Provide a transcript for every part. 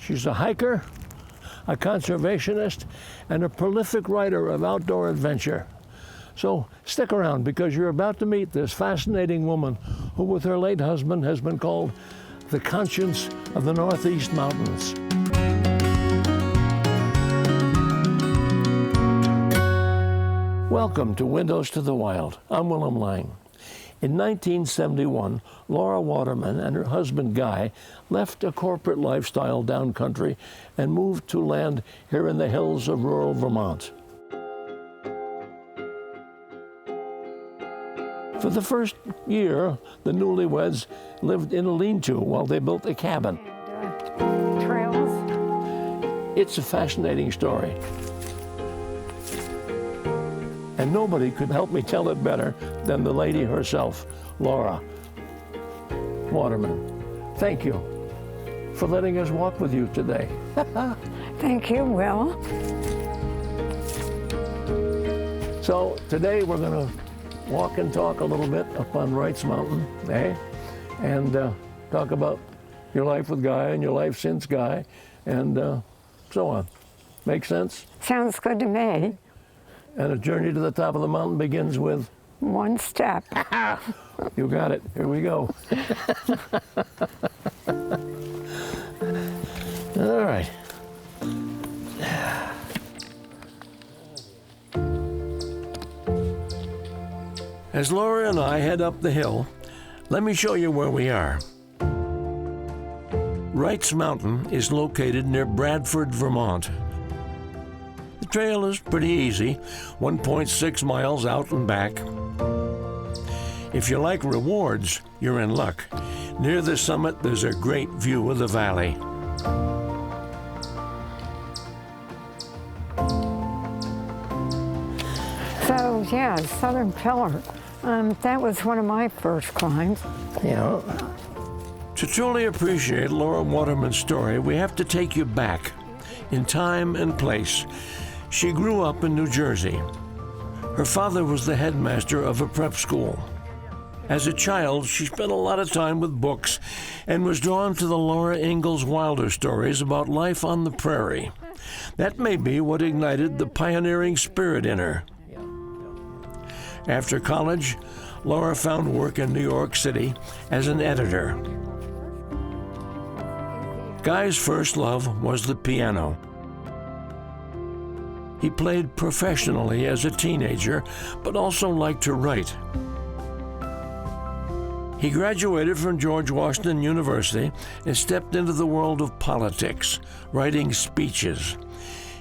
She's a hiker, a conservationist, and a prolific writer of outdoor adventure. So stick around, because you're about to meet this fascinating woman who, with her late husband, has been called the conscience of the Northeast Mountains. Welcome to Windows to the Wild. I'm Willem Lang. In 1971, Laura Waterman and her husband Guy left a corporate lifestyle down country and moved to land here in the hills of rural Vermont. For the first year, the newlyweds lived in a lean-to while they built a cabin. Trails. It's a fascinating story. And nobody could help me tell it better than the lady herself, Laura Waterman. Thank you for letting us walk with you today. Thank you, Will. So today we're going to walk and talk a little bit up on Wrights Mountain, eh? And talk about your life with Guy and your life since Guy, and so on. Make sense? Sounds good to me. And a journey to the top of the mountain begins with? One step. You got it. Here we go. All right. As Laura and I head up the hill, let me show you where we are. Wrights Mountain is located near Bradford, Vermont. The trail is pretty easy, 1.6 miles out and back. If you like rewards, you're in luck. Near the summit, there's a great view of the valley. So, yeah, Southern Pillar. That was one of my first climbs. Yeah. To truly appreciate Laura Waterman's story, we have to take you back in time and place. She grew up in New Jersey. Her father was the headmaster of a prep school. As a child, she spent a lot of time with books and was drawn to the Laura Ingalls Wilder stories about life on the prairie. That may be what ignited the pioneering spirit in her. After college, Laura found work in New York City as an editor. Guy's first love was the piano. He played professionally as a teenager, but also liked to write. He graduated from George Washington University and stepped into the world of politics, writing speeches.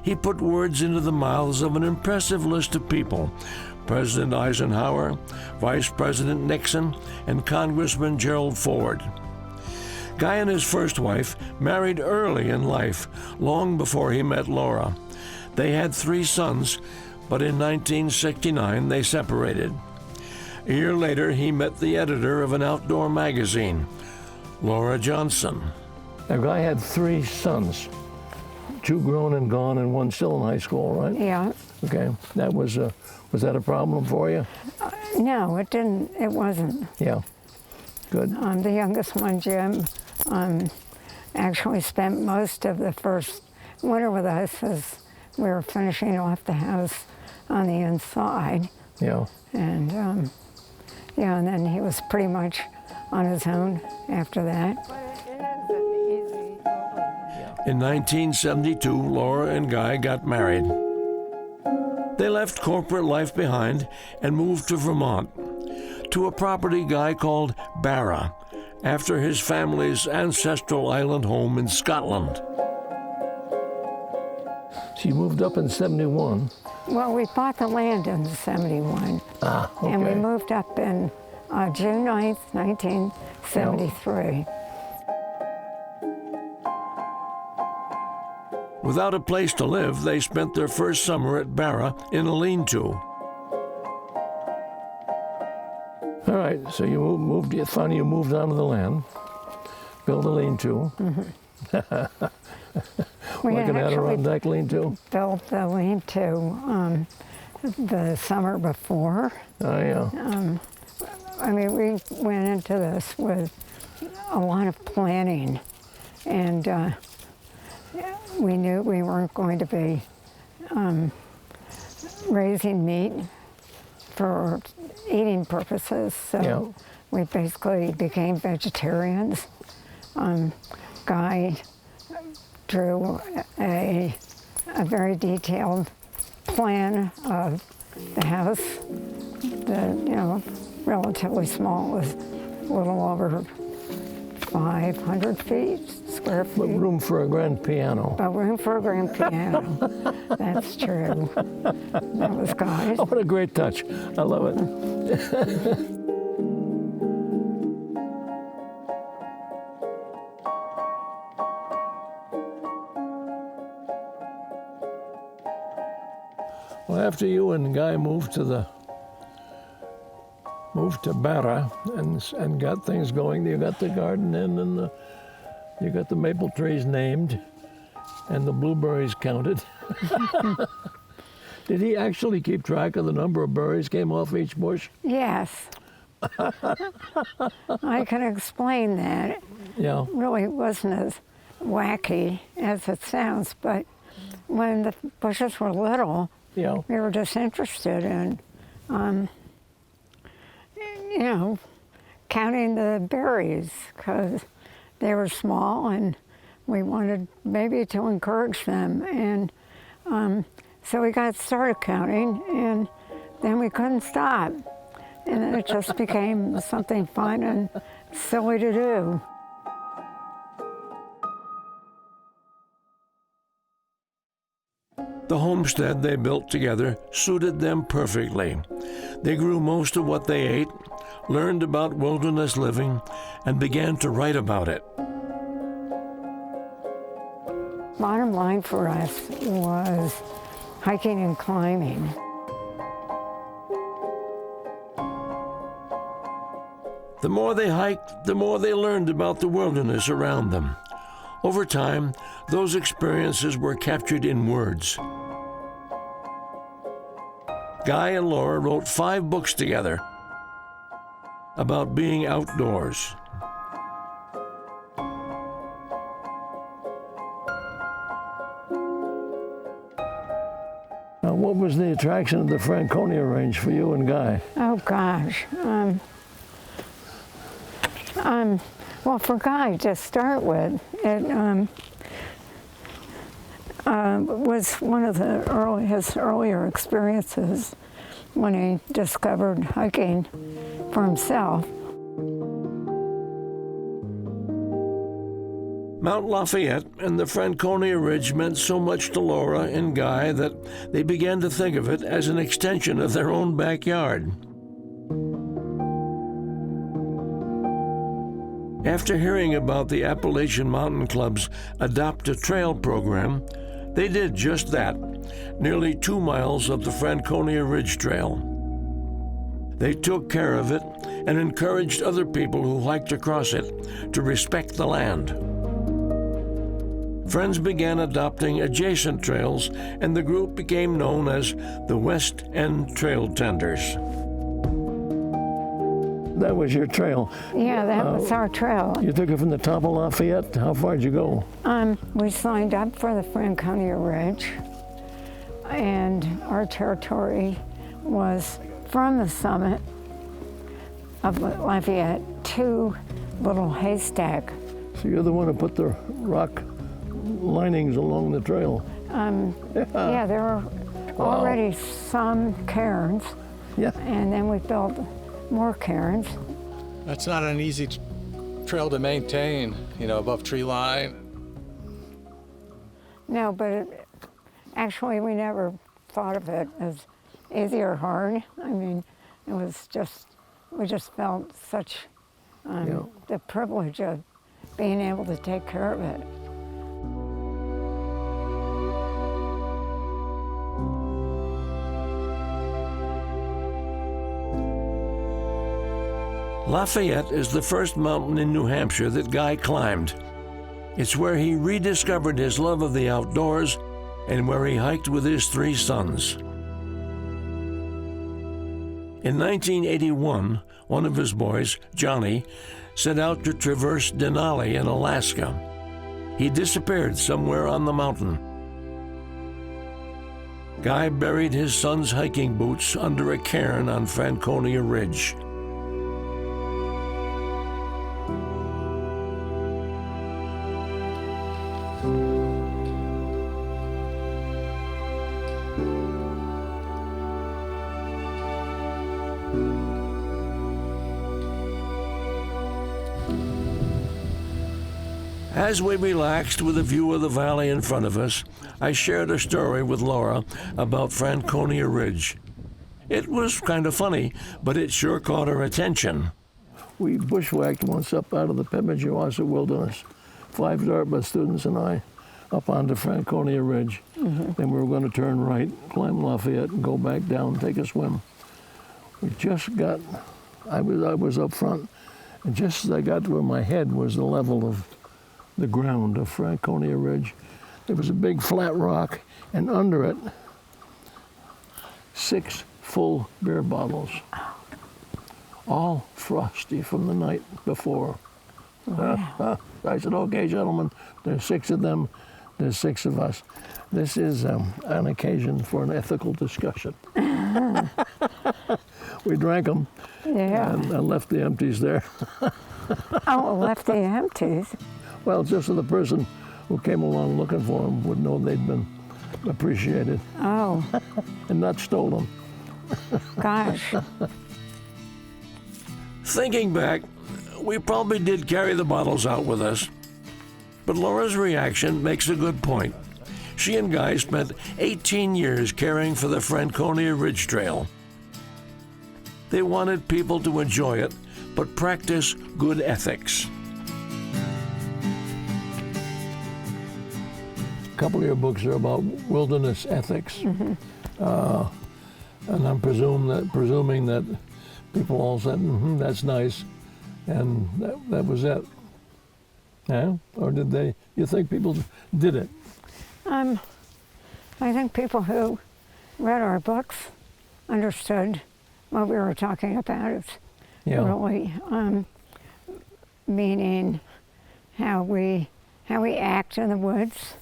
He put words into the mouths of an impressive list of people: President Eisenhower, Vice President Nixon, and Congressman Gerald Ford. Guy and his first wife married early in life, long before he met Laura. They had 3 sons, but in 1969 they separated. A year later, he met the editor of an outdoor magazine, Laura Johnson. Now, Guy had 3 sons, 2 grown and gone and 1 still in high school, right? Yeah. Okay. That was that a problem for you? No, it didn't. It wasn't. Yeah. Good. The youngest one, Jim, actually spent most of the first winter with us as we were finishing off the house on the inside. Yeah. And yeah, and then he was pretty much on his own after that. In 1972, Laura and Guy got married. They left corporate life behind and moved to Vermont, to a property Guy called Barra, after his family's ancestral island home in Scotland. So you moved up in 71. Well, we bought the land in 71. Ah, okay. And we moved up in June 9th, 1973. Without a place to live, they spent their first summer at Barra in a lean-to. All right, so you moved. Finally, you moved onto the land, built a lean-to. Mm-hmm. Like an Adirondack lean-to. Built the lean-to the summer before. Oh yeah. I mean, we went into this with a lot of planning, and we knew we weren't going to be raising meat for eating purposes, so Yeah. we basically became vegetarians. Guy drew a very detailed plan of the house, relatively small, it was a little over 500 feet, square feet. But room for a grand piano. But room for a grand piano. That's true. That was Guy. Oh, what a great touch. I love it. Well, after you and Guy moved to Barra and got things going, you got the garden in and you got the maple trees named and the blueberries counted. Did he actually keep track of the number of berries came off each bush? Yes. I can explain that. Yeah. It really wasn't as wacky as it sounds, but when the bushes were little, Yeah. we were just interested in, counting the berries because they were small and we wanted maybe to encourage them. And so we got started counting and then we couldn't stop. And then it just became something fun and silly to do. The homestead they built together suited them perfectly. They grew most of what they ate, learned about wilderness living, and began to write about it. Bottom line for us was hiking and climbing. The more they hiked, the more they learned about the wilderness around them. Over time, those experiences were captured in words. Guy and Laura wrote 5 books together about being outdoors. Now, what was the attraction of the Franconia Range for you and Guy? Oh gosh. Well, for Guy, to start with, it was one of his earlier experiences when he discovered hiking for himself. Mount Lafayette and the Franconia Ridge meant so much to Laura and Guy that they began to think of it as an extension of their own backyard. After hearing about the Appalachian Mountain Club's Adopt a Trail program, they did just that, nearly 2 miles of the Franconia Ridge Trail. They took care of it and encouraged other people who hiked across it to respect the land. Friends began adopting adjacent trails, and the group became known as the West End Trail Tenders. That was your trail. Yeah, that was our trail. You took it from the top of Lafayette. How far did you go? We signed up for the Franconia Ridge, and our territory was from the summit of Lafayette to Little Haystack. So you're the one who put the rock linings along the trail. Yeah, there were already some cairns, Yeah. and then we built more cairns. That's not an easy trail to maintain, above tree line. No, but actually we never thought of it as easy or hard. I mean, it was we just felt such the privilege of being able to take care of it. Lafayette is the first mountain in New Hampshire that Guy climbed. It's where he rediscovered his love of the outdoors and where he hiked with his 3 sons. In 1981, one of his boys, Johnny, set out to traverse Denali in Alaska. he disappeared somewhere on the mountain. Guy buried his son's hiking boots under a cairn on Franconia Ridge. As we relaxed with a view of the valley in front of us, I shared a story with Laura about Franconia Ridge. It was kind of funny, but it sure caught her attention. We bushwhacked once up out of the Pemigewasset Wilderness, 5 Dartmouth students and I, up onto Franconia Ridge. Then we were going to turn right, climb Lafayette, and go back down, take a swim. We just got, I was up front, and just as I got to where my head was the level of the ground of Franconia Ridge, there was a big flat rock, and under it, 6 full beer bottles, all frosty from the night before. Wow. I said, okay, gentlemen, there's 6 of them, there's 6 of us. This is an occasion for an ethical discussion. We drank them Yeah. and left the empties there. Oh, left the empties. Well, just so the person who came along looking for them would know they'd been appreciated Oh, and not stolen. gosh. Thinking back, we probably did carry the bottles out with us. But Laura's reaction makes a good point. She and Guy spent 18 years caring for the Franconia Ridge Trail. They wanted people to enjoy it, but practice good ethics. A couple of your books are about wilderness ethics. And I'm presuming that people all said, that's nice, and that was it. Yeah? Or did they, you think people did it? I think people who read our books understood what we were talking about. It's Yeah. really meaning how we act in the woods.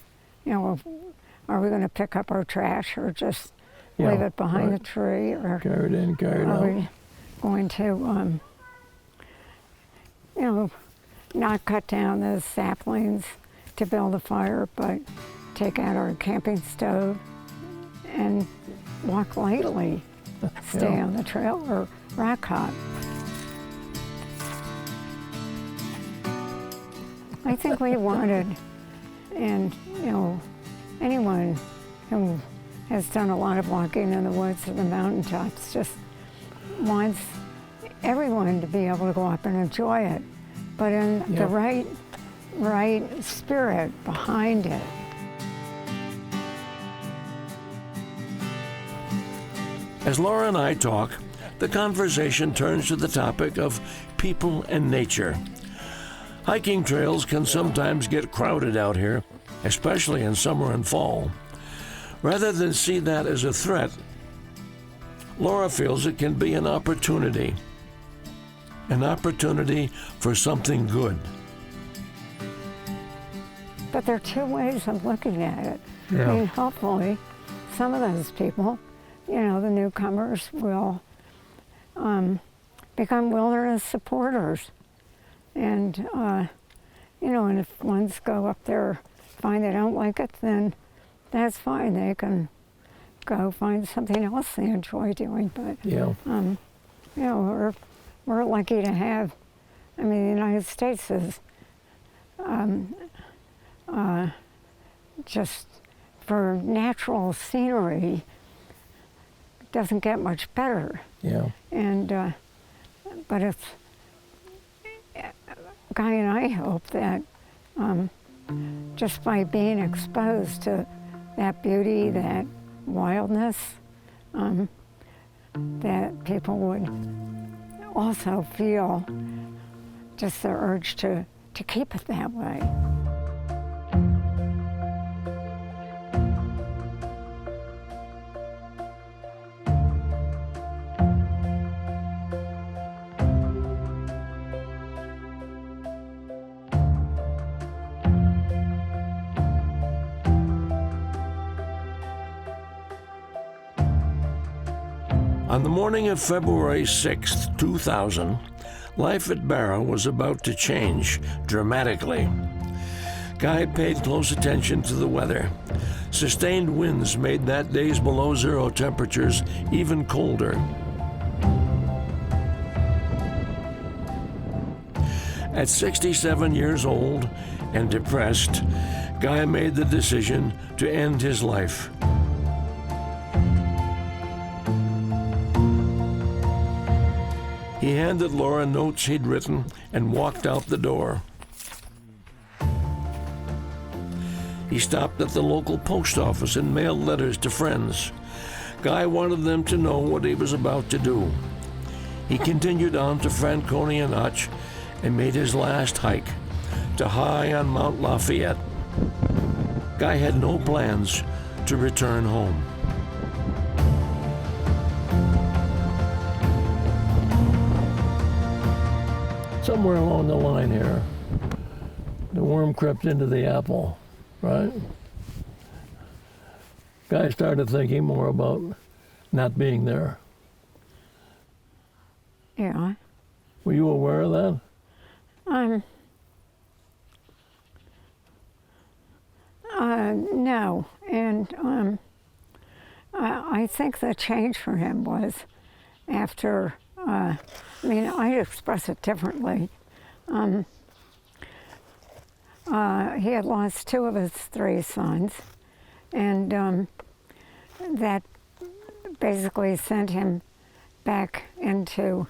You know, are we going to pick up our trash or just Yeah, leave it behind right. the tree, or Carried in, carried are out. we going to, not cut down the saplings to build a fire, but take out our camping stove and walk lightly, stay Yeah. on the trail or rock hop. I think we wanted, and anyone who has done a lot of walking in the woods or the mountaintops just wants everyone to be able to go up and enjoy it, but in Yeah. the right spirit behind it. As Laura and I talk, the conversation turns to the topic of people and nature. Hiking trails can sometimes get crowded out here, especially in summer and fall. Rather than see that as a threat, Laura feels it can be an opportunity for something good. But there are 2 ways of looking at it. Yeah. I mean, hopefully, some of those people, the newcomers, will become wilderness supporters. And, and if ones go up there, find they don't like it, then that's fine. They can go find something else they enjoy doing. But, Yeah. we're lucky to have, the United States is just for natural scenery doesn't get much better. Yeah. And but it's Guy and I hope that just by being exposed to that beauty, that wildness, that people would also feel just the urge to keep it that way. On the morning of February 6, 2000, life at Barrow was about to change dramatically. Guy paid close attention to the weather. Sustained winds made that day's below-zero temperatures even colder. At 67 years old and depressed, Guy made the decision to end his life. He handed Laura notes he'd written and walked out the door. He stopped at the local post office and mailed letters to friends. Guy wanted them to know what he was about to do. He continued on to Franconia Notch and made his last hike to high on Mount Lafayette. Guy had no plans to return home. Somewhere along the line here, the worm crept into the apple, right? Guy started thinking more about not being there. Yeah. Were you aware of that? No, and I think the change for him was after, I express it differently. He had lost two of his three sons, and that basically sent him back into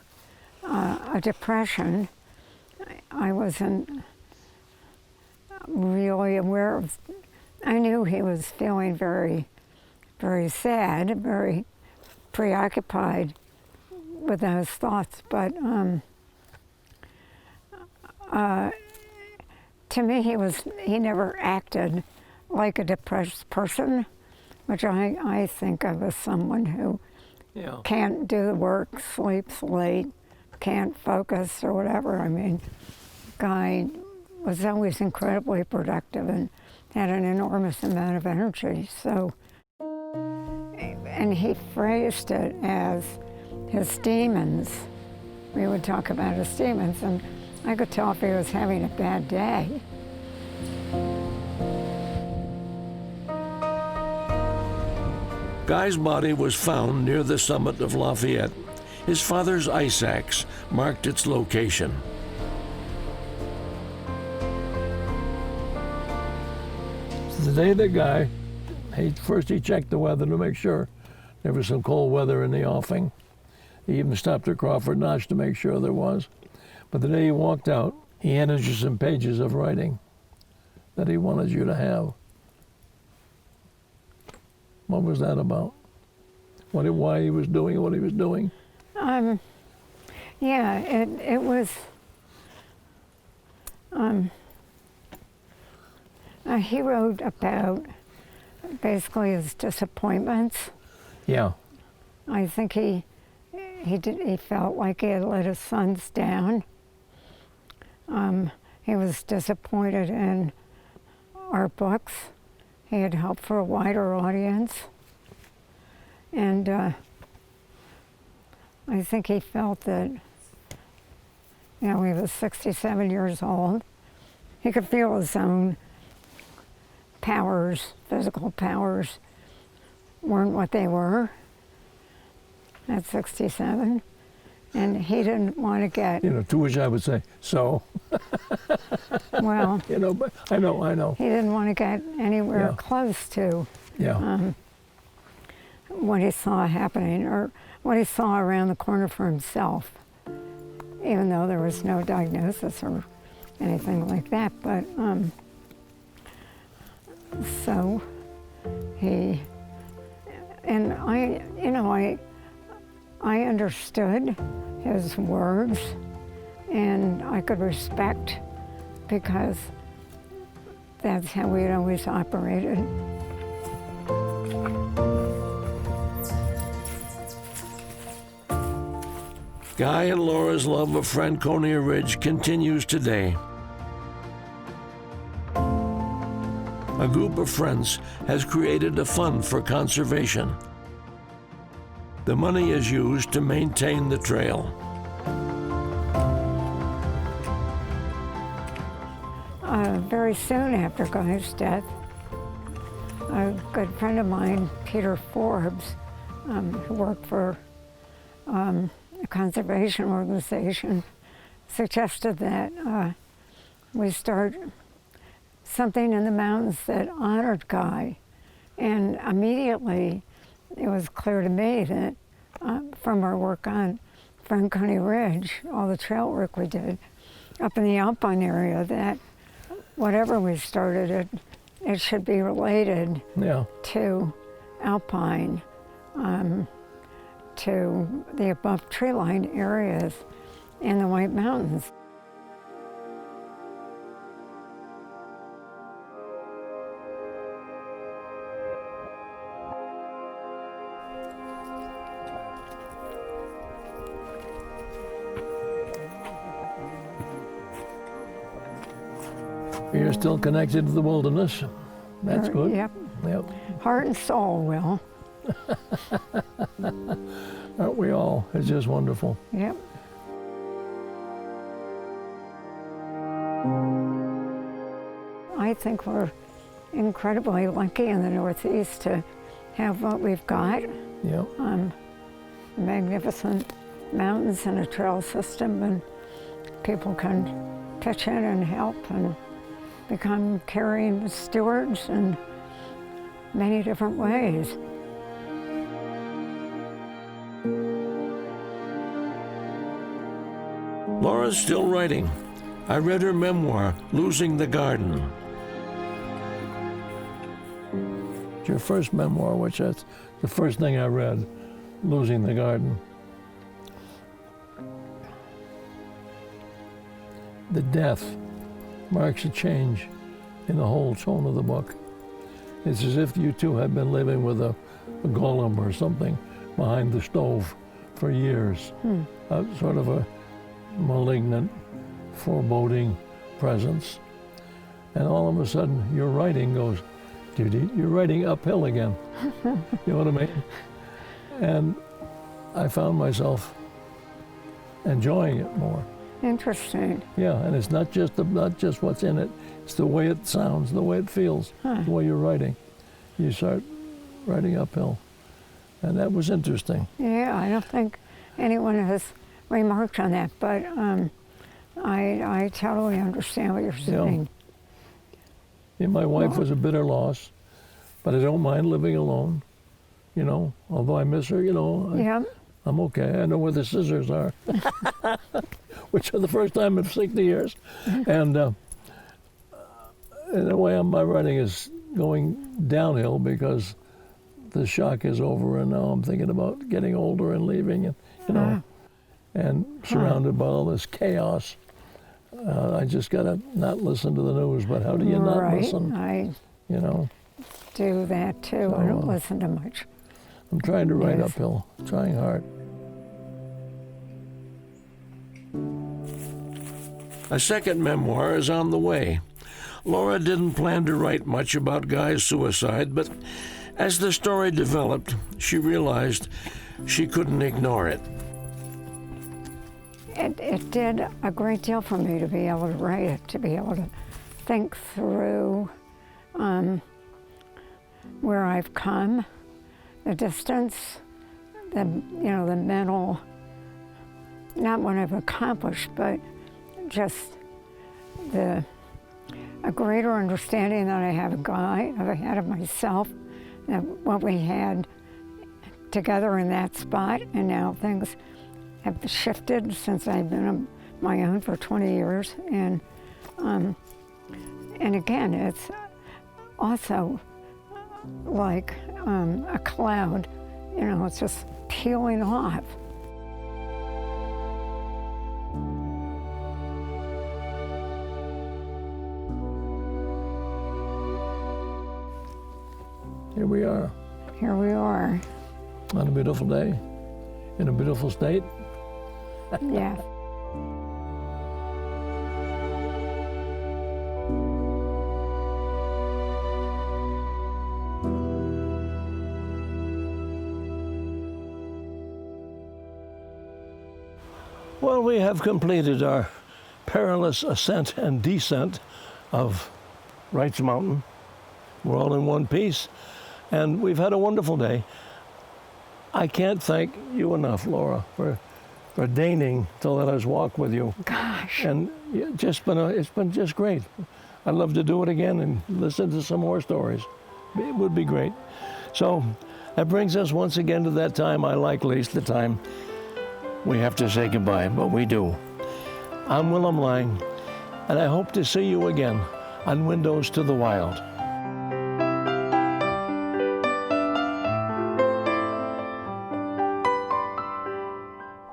a depression. I wasn't really aware of. I knew he was feeling very, very sad, very preoccupied with those thoughts, but to me he never acted like a depressed person, which I think of as someone who can't do the work, sleeps late, can't focus or whatever. I mean, Guy was always incredibly productive and had an enormous amount of energy. So, and he phrased it as his demons. We would talk about his demons, and I could tell if he was having a bad day. Guy's body was found near the summit of Lafayette. His father's ice axe marked its location. The day that Guy, he checked the weather to make sure there was some cold weather in the offing. He even stopped at Crawford Notch to make sure there was. But the day he walked out, he handed you some pages of writing that he wanted you to have. What was that about? Why he was doing what he was doing? Yeah, it was. He wrote about basically his disappointments. Yeah. I think he felt like he had let his sons down. He was disappointed in our books. He had hoped for a wider audience. And I think he felt that, he was 67 years old. He could feel his own powers, physical powers, weren't what they were at 67. And he didn't want to get... to which I would say, so. Well... but I know. He didn't want to get anywhere close to what he saw happening or what he saw around the corner for himself, even though there was no diagnosis or anything like that. But so he... And I understood his words, and I could respect, because that's how we had always operated. Guy and Laura's love of Franconia Ridge continues today. A group of friends has created a fund for conservation. The money is used to maintain the trail. Very soon after Guy's death, a good friend of mine, Peter Forbes, who worked for a conservation organization, suggested that we start something in the mountains that honored Guy. And immediately it was clear to me that from our work on Franconia Ridge, all the trail work we did up in the Alpine area, that whatever we started, it should be related to Alpine, to the above tree line areas in the White Mountains. You're still connected to the wilderness. That's good. Yep. Yep. Heart and soul, Will. Aren't we all? It's just wonderful. Yep. I think we're incredibly lucky in the Northeast to have what we've got. Yep. Magnificent mountains and a trail system, and people can pitch in and help and become caring stewards in many different ways. Laura's still writing. I read her memoir, Losing the Garden. It's your first memoir, which that's the first thing I read, Losing the Garden. The death marks a change in the whole tone of the book. It's as if you two had been living with a golem or something behind the stove for years. Sort of a malignant, foreboding presence. And all of a sudden, your writing goes, you're writing uphill again. You know what I mean? And I found myself enjoying it more. Interesting. Yeah, and it's not just what's in it. It's the way it sounds, the way it feels, the way you're writing. You start writing uphill. And that was interesting. Yeah, I don't think anyone has remarked on that, but I totally understand what you're saying. Yeah, my wife was a bitter loss, but I don't mind living alone, you know, although I miss her, you know. I'm okay. I know where the scissors are, which are the first time in 60 years. And in a way, my writing is going downhill because the shock is over, and now I'm thinking about getting older and leaving, and you know, and surrounded by all this chaos. I just gotta not listen to the news. But how do you not listen? I you know, do that too. So, I don't listen to much. I'm trying to write uphill, trying hard. A second memoir is on the way. Laura didn't plan to write much about Guy's suicide, but as the story developed, she realized she couldn't ignore it. It did a great deal for me to be able to write it, to be able to think through where I've come, the distance, the mental, not what I've accomplished, but just a greater understanding that I have of Guy, I've had of myself, that what we had together in that spot, and now things have shifted since I've been on my own for 20 years, and again, it's also like a cloud, you know, it's just peeling off. Here we are. Here we are. On a beautiful day, in a beautiful state. Yeah. Well, we have completed our perilous ascent and descent of Wrights Mountain. We're all in one piece, and we've had a wonderful day. I can't thank you enough, Laura, for deigning to let us walk with you. Gosh. And it's been just great. I'd love to do it again and listen to some more stories. It would be great. So that brings us once again to that time I like least, the time we have to say goodbye, but we do. I'm Willem Lang, and I hope to see you again on Windows to the Wild.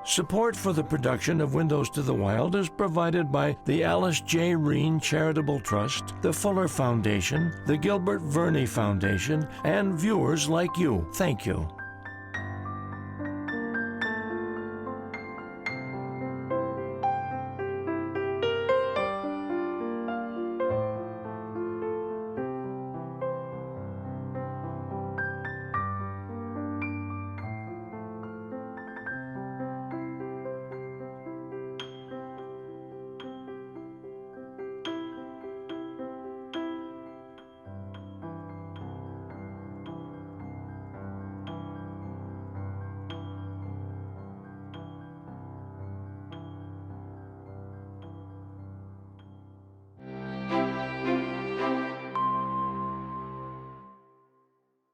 Support for the production of Windows to the Wild is provided by the Alice J. Reen Charitable Trust, the Fuller Foundation, the Gilbert Verney Foundation, and viewers like you. Thank you.